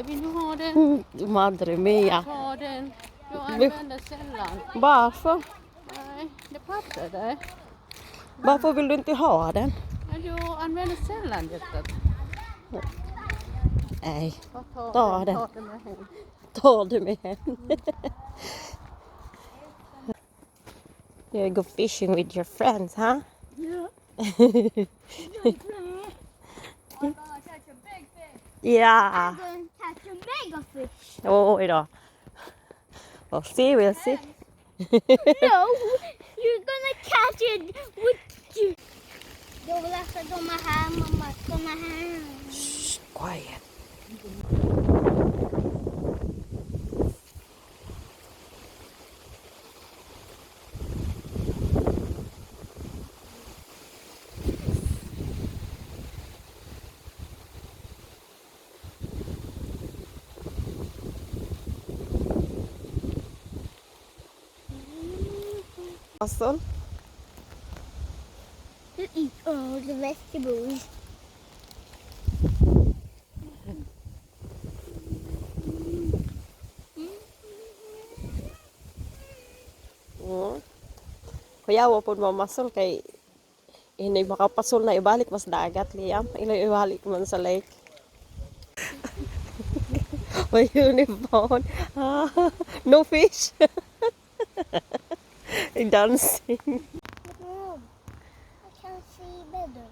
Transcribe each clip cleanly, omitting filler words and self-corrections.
dig. Vill du ha den? Madre mia. Ta den. Jag använder sällan. Varför? Nej, det passar dig. Varför vill du inte ha den? Jag använder sällan detta. Nej, Ta ta den. Ta den med hem. Ta det med hem. You go fishing with your friends, huh? Yeah. I'm gonna catch a big fish. Yeah. I'm gonna catch a mega fish. Oj då. We'll see, we'll see. No, you're gonna catch it with you. Jag vill läsa de här, mamma. De här. Shh, quiet. Mussel. You eat all the vegetables. Kuya, po mo mussel kay hindi makapasol na ibalik mas dagat Liam. Ilay ibalik man sa lake. My uniform. No fish. Dancing. No, I can see better.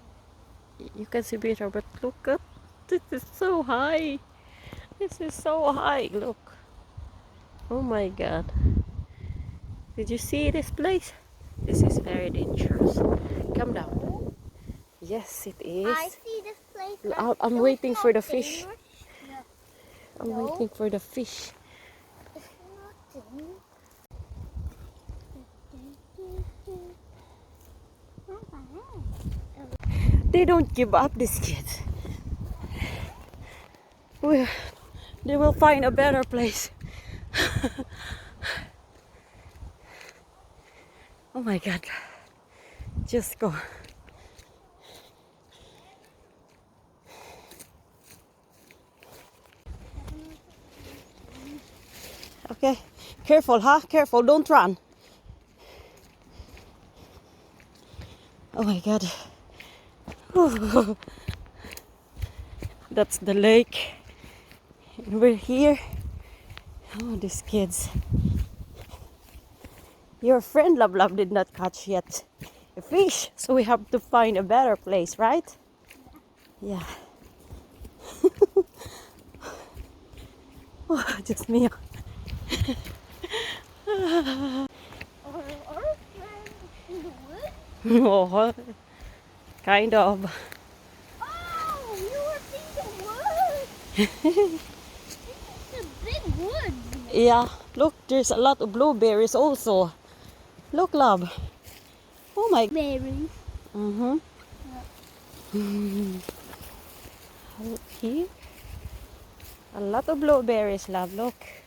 You can see better, but look up. This is so high. This is so high. Look. Oh my God. Did you see this place? This is very dangerous. Come down. Yes, it is. I see this place. I'm waiting for the fish. Yeah. I'm No. waiting for the fish. It's nothing. They don't give up, these kids. They will find a better place. Oh my God. Just go. Okay. Careful, huh? Careful. Don't run. Oh my God. Whew. That's the lake. And we're here. Oh, these kids. Your friend Love Love did not catch yet a fish, so we have to find a better place, right? Yeah. Oh, just me. Our friend in the woods? Oh, kind of. Oh, you were in the woods. It's a big wood. Yeah, look, there's a lot of blueberries also. Look, love. Oh my. Berries. Mm-hmm. Look here. A lot of blueberries, love. Look.